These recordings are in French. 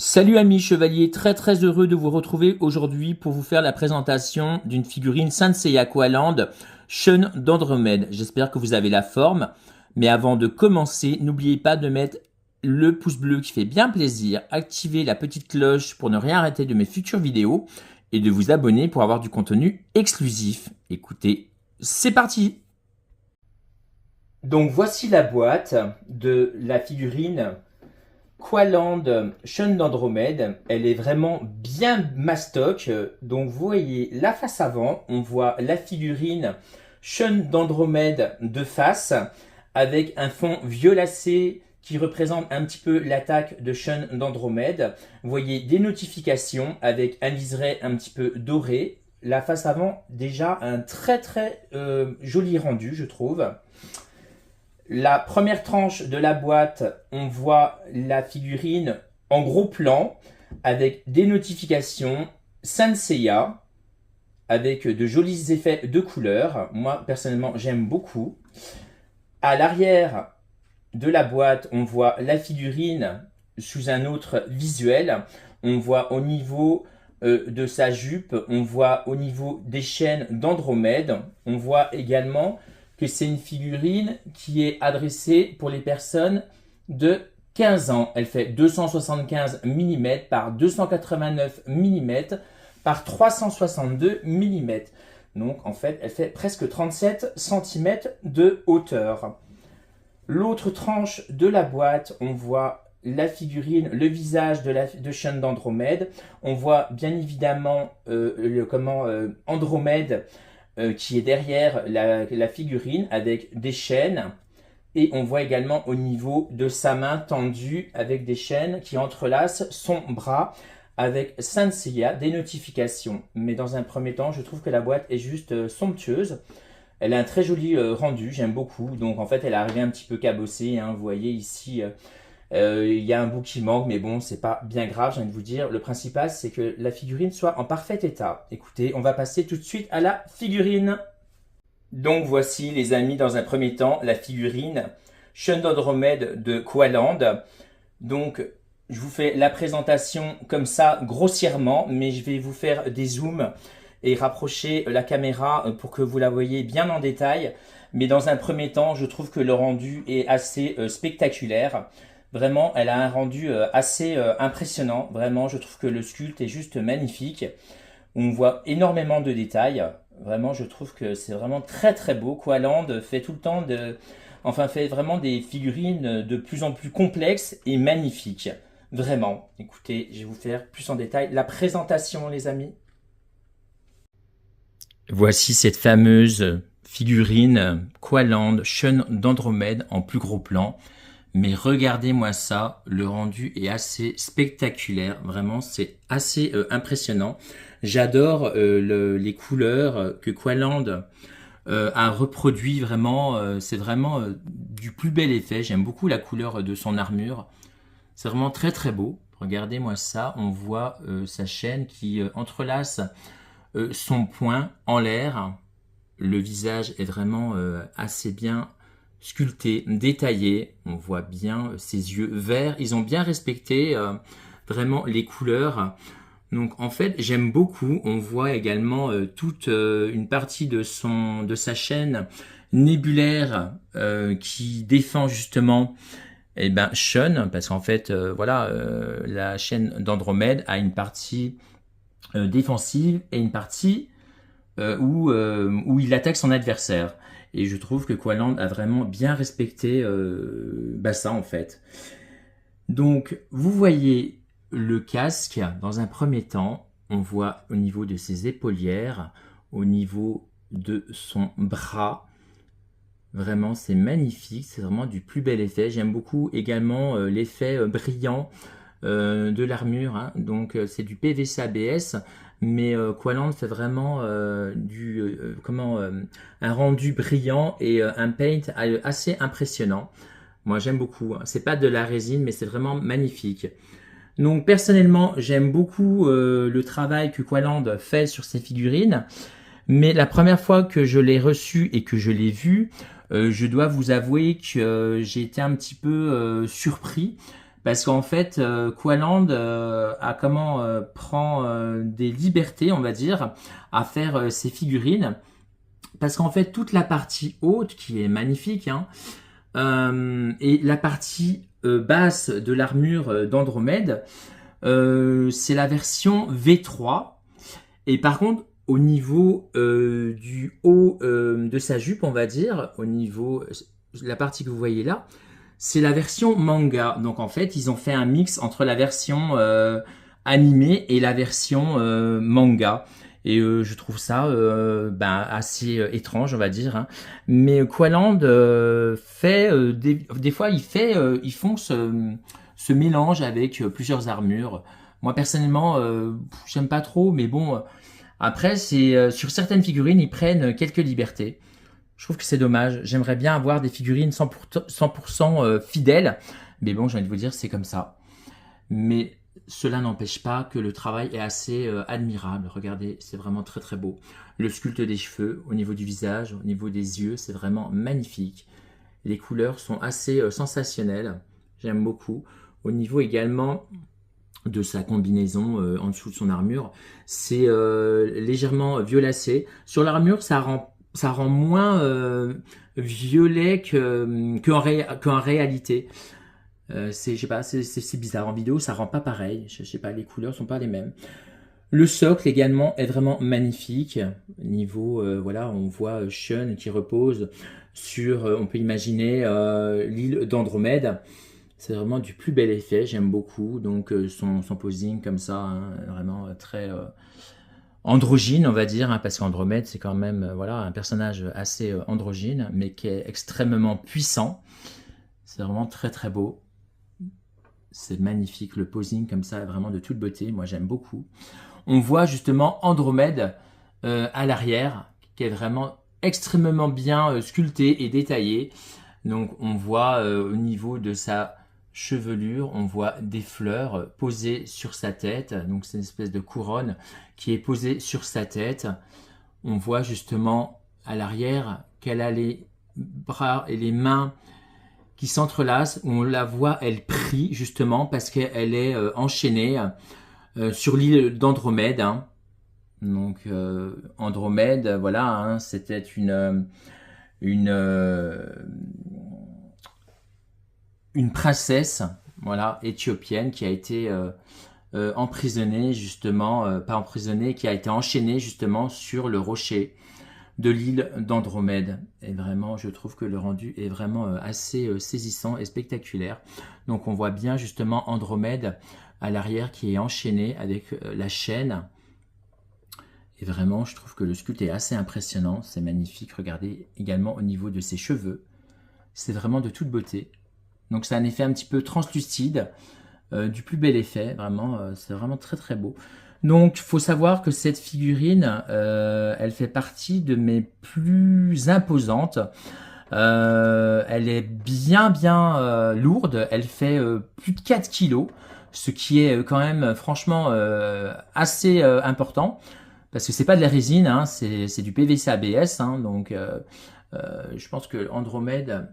Salut amis chevaliers, très heureux de vous retrouver aujourd'hui pour vous faire la présentation d'une figurine Saint Seiya Aqualand Shun d'Andromède. J'espère que vous avez la forme, mais avant de commencer, n'oubliez pas de mettre le pouce bleu qui fait bien plaisir, activer la petite cloche pour ne rien rater de mes futures vidéos et de vous abonner pour avoir du contenu exclusif. Écoutez, c'est parti! Donc voici la boîte de la figurine Aqualand Shun d'Andromède. Elle est vraiment bien mastoc. Donc vous voyez la face avant, on voit la figurine Shun d'Andromède de face avec un fond violacé qui représente un petit peu l'attaque de Shun d'Andromède. Vous voyez des notifications avec un liseré un petit peu doré. La face avant, déjà un très joli rendu, je trouve. La première tranche de la boîte, on voit la figurine en gros plan avec des notifications Saint Seiya avec de jolis effets de couleurs. Moi, personnellement, j'aime beaucoup. À l'arrière de la boîte, on voit la figurine sous un autre visuel. On voit au niveau de sa jupe, on voit au niveau des chaînes d'Andromède. On voit également que c'est une figurine qui est adressée pour les personnes de 15 ans. Elle fait 275 mm par 289 mm par 362 mm. Donc en fait, elle fait presque 37 cm de hauteur. L'autre tranche de la boîte, on voit la figurine, le visage de Shun d'Andromède. On voit bien évidemment Andromède qui est derrière la figurine avec des chaînes. Et on voit également au niveau de sa main tendue avec des chaînes qui entrelacent son bras avec Saint Seiya, des notifications. Mais dans un premier temps, je trouve que la boîte est juste somptueuse. Elle a un très joli rendu, j'aime beaucoup. Donc en fait, elle est arrivée un petit peu cabossée. Vous voyez ici, il y a un bout qui manque, mais bon, c'est pas bien grave, j'ai envie de vous dire. Le principal, c'est que la figurine soit en parfait état. Écoutez, on va passer tout de suite à la figurine. Donc voici, les amis, dans un premier temps, la figurine Shun d'Andromède de Aqualand. Donc, je vous fais la présentation comme ça, grossièrement, mais je vais vous faire des zooms et rapprocher la caméra pour que vous la voyez bien en détail. Mais dans un premier temps, je trouve que le rendu est assez spectaculaire. Vraiment, elle a un rendu assez impressionnant. Vraiment, je trouve que le sculpte est juste magnifique. On voit énormément de détails. Vraiment, je trouve que c'est vraiment très beau. Aqualand fait tout le temps fait vraiment des figurines de plus en plus complexes et magnifiques. Vraiment. Écoutez, je vais vous faire plus en détail la présentation, les amis. Voici cette fameuse figurine Aqualand Shun d'Andromède en plus gros plan. Mais regardez-moi ça, le rendu est assez spectaculaire, vraiment c'est assez impressionnant. J'adore les couleurs que Aqualand a reproduit vraiment, c'est vraiment du plus bel effet. J'aime beaucoup la couleur de son armure, c'est vraiment très beau. Regardez-moi ça, on voit sa chaîne qui entrelace son poing en l'air. Le visage est vraiment assez bien sculpté, détaillé. On voit bien ses yeux verts. Ils ont bien respecté vraiment les couleurs. Donc en fait, j'aime beaucoup. On voit également toute une partie de sa chaîne nébulaire qui défend justement Shun, parce qu'en fait, la chaîne d'Andromède a une partie défensive et une partie où il attaque son adversaire. Et je trouve que Aqualand a vraiment bien respecté ça en fait. Donc vous voyez le casque dans un premier temps. On voit au niveau de ses épaulières, au niveau de son bras. Vraiment c'est magnifique, c'est vraiment du plus bel effet. J'aime beaucoup également l'effet brillant de l'armure. Donc c'est du PVC ABS. Mais Aqualand fait vraiment un rendu brillant et un paint assez impressionnant. Moi j'aime beaucoup, c'est pas de la résine mais c'est vraiment magnifique. Donc personnellement j'aime beaucoup le travail que Aqualand fait sur ses figurines, mais la première fois que je l'ai reçu et que je l'ai vu, je dois vous avouer que j'ai été un petit peu surpris Parce qu'en fait, Qualand prend des libertés, on va dire, à faire ses figurines. Parce qu'en fait, toute la partie haute, qui est magnifique, hein, et la partie basse de l'armure d'Andromède, c'est la version V3. Et par contre, au niveau du haut de sa jupe, on va dire, au niveau, la partie que vous voyez là, c'est la version manga. Donc en fait, ils ont fait un mix entre la version animée et la version manga. Et je trouve ça assez étrange, on va dire, hein. Mais Qualand fait des fois, ils font ce mélange avec plusieurs armures. Moi personnellement, j'aime pas trop, mais bon. Après, c'est sur certaines figurines, ils prennent quelques libertés. Je trouve que c'est dommage. J'aimerais bien avoir des figurines 100% fidèles. Mais bon, j'ai envie de vous dire, c'est comme ça. Mais cela n'empêche pas que le travail est assez admirable. Regardez, c'est vraiment très très beau. Le sculpte des cheveux, au niveau du visage, au niveau des yeux, c'est vraiment magnifique. Les couleurs sont assez sensationnelles. J'aime beaucoup. Au niveau également de sa combinaison en dessous de son armure, c'est légèrement violacé. Sur l'armure, ça rend moins violet qu'en réalité. Je sais pas, c'est bizarre. En vidéo, ça rend pas pareil. Je sais pas, les couleurs sont pas les mêmes. Le socle également est vraiment magnifique. Niveau, voilà, on voit Sean qui repose sur, on peut imaginer l'île d'Andromède. C'est vraiment du plus bel effet, j'aime beaucoup. Donc son posing comme ça, hein, vraiment très androgyne, on va dire, hein, parce qu'Andromède, c'est quand même voilà, un personnage assez androgyne, mais qui est extrêmement puissant. C'est vraiment très très beau. C'est magnifique, le posing comme ça, vraiment de toute beauté. Moi, j'aime beaucoup. On voit justement Andromède à l'arrière, qui est vraiment extrêmement bien sculpté et détaillé. Donc, on voit au niveau de sa chevelure, on voit des fleurs posées sur sa tête. Donc, c'est une espèce de couronne qui est posée sur sa tête. On voit justement à l'arrière qu'elle a les bras et les mains qui s'entrelacent. On la voit, elle prie justement parce qu'elle est enchaînée sur l'île d'Andromède. Hein. Donc Andromède, voilà, hein, c'était une princesse, voilà, éthiopienne qui a été emprisonnée justement, pas emprisonnée, qui a été enchaînée justement sur le rocher de l'île d'Andromède. Et vraiment, je trouve que le rendu est vraiment assez saisissant et spectaculaire. Donc on voit bien justement Andromède à l'arrière qui est enchaîné avec la chaîne. Et vraiment, je trouve que le sculpte est assez impressionnant. C'est magnifique. Regardez également au niveau de ses cheveux. C'est vraiment de toute beauté. Donc c'est un effet un petit peu translucide, du plus bel effet. Vraiment, c'est vraiment très très beau. Donc, il faut savoir que cette figurine, elle fait partie de mes plus imposantes. Elle est bien lourde. Elle fait plus de 4 kilos, ce qui est quand même franchement assez important. Parce que c'est pas de la résine, hein, c'est du PVC ABS. Hein, donc, je pense que Andromède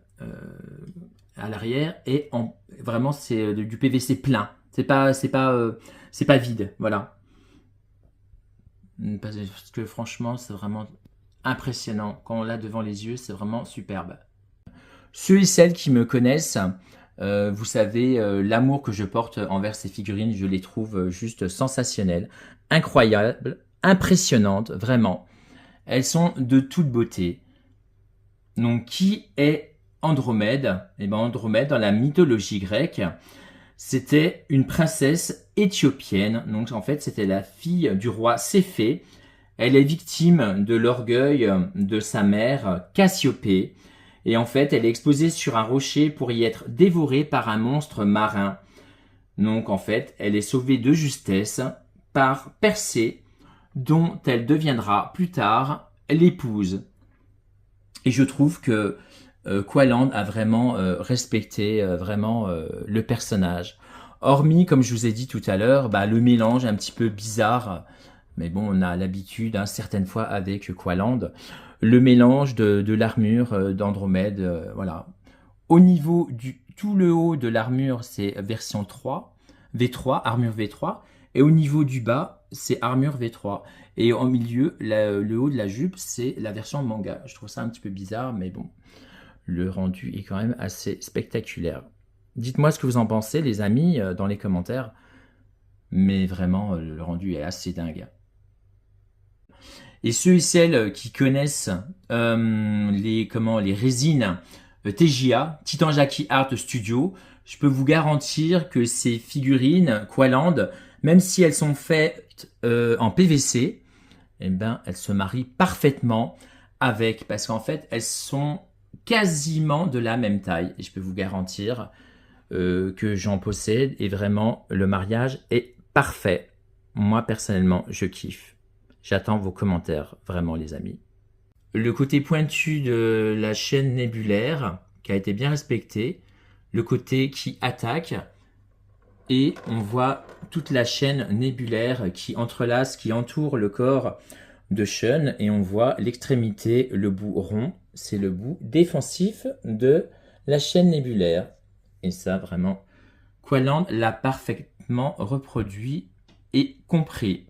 à l'arrière est vraiment c'est du PVC plein. C'est pas vide, voilà. Parce que franchement, c'est vraiment impressionnant. Quand on l'a devant les yeux, c'est vraiment superbe. Ceux et celles qui me connaissent, vous savez, l'amour que je porte envers ces figurines, je les trouve juste sensationnelles, incroyables, impressionnantes, vraiment. Elles sont de toute beauté. Donc, qui est Andromède? Eh bien, Andromède, dans la mythologie grecque, c'était une princesse éthiopienne. Donc en fait, c'était la fille du roi Céphée. Elle est victime de l'orgueil de sa mère Cassiopée. Et en fait, elle est exposée sur un rocher pour y être dévorée par un monstre marin. Donc en fait, elle est sauvée de justesse par Persée, dont elle deviendra plus tard l'épouse. Et je trouve que Qualand a vraiment respecté vraiment le personnage. Hormis, comme je vous ai dit tout à l'heure, le mélange un petit peu bizarre, mais bon, on a l'habitude certaines fois avec Qualand, le mélange de l'armure d'Andromède, voilà. Au niveau du tout le haut de l'armure, c'est version 3, V3, armure V3. Et au niveau du bas, c'est armure V3. Et en milieu, le haut de la jupe, c'est la version manga. Je trouve ça un petit peu bizarre, mais bon, le rendu est quand même assez spectaculaire. Dites-moi ce que vous en pensez, les amis, dans les commentaires. Mais vraiment, le rendu est assez dingue. Et ceux et celles qui connaissent les résines TJA, Titan Jackie Art Studio, je peux vous garantir que ces figurines Qualand, même si elles sont faites en PVC, eh ben, elles se marient parfaitement avec, parce qu'en fait, elles sont quasiment de la même taille. Et je peux vous garantir que j'en possède et vraiment, le mariage est parfait. Moi, personnellement, je kiffe. J'attends vos commentaires, vraiment, les amis. Le côté pointu de la chaîne nébulaire, qui a été bien respecté. Le côté qui attaque. Et on voit toute la chaîne nébulaire qui entrelace, qui entoure le corps de Shun. Et on voit l'extrémité, le bout rond. C'est le bout défensif de la chaîne nébulaire. Et ça, vraiment, Qualand l'a parfaitement reproduit et compris.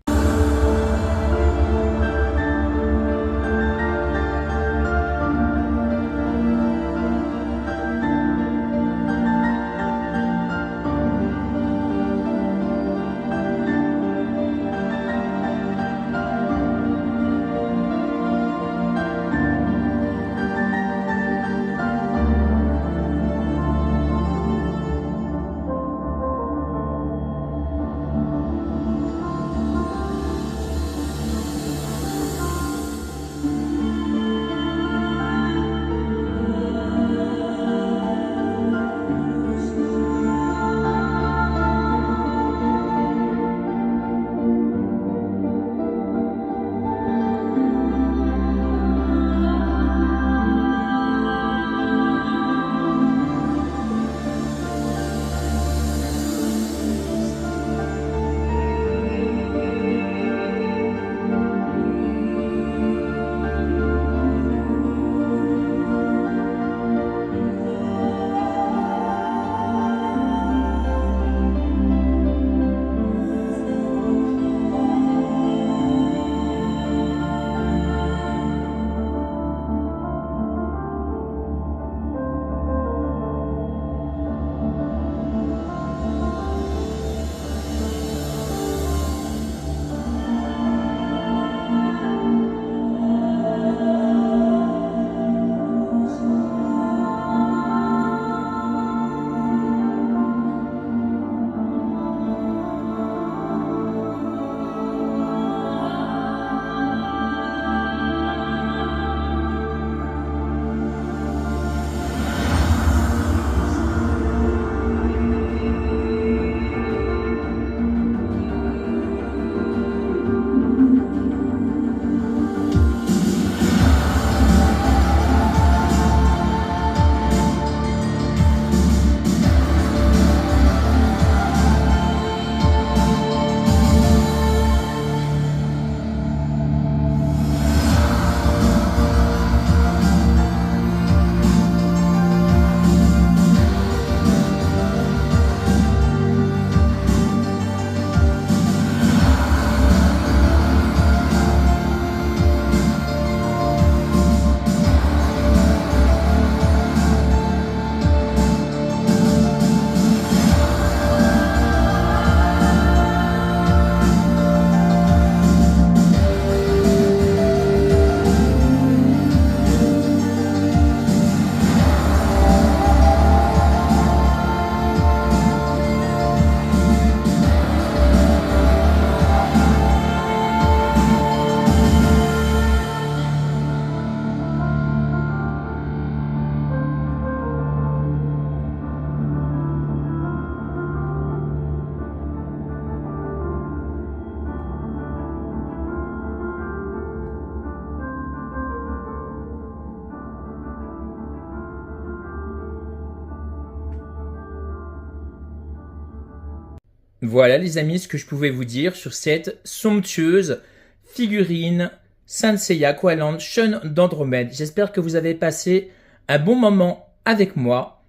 Voilà les amis ce que je pouvais vous dire sur cette somptueuse figurine Saint Seiya Qualand Shun d'Andromède. J'espère que vous avez passé un bon moment avec moi.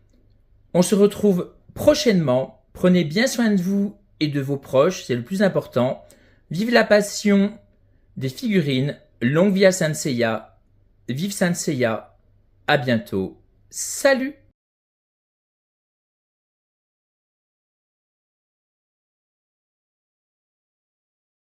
On se retrouve prochainement. Prenez bien soin de vous et de vos proches, c'est le plus important. Vive la passion des figurines. Longue vie à Saint Seiya. Vive Saint Seiya. À bientôt. Salut!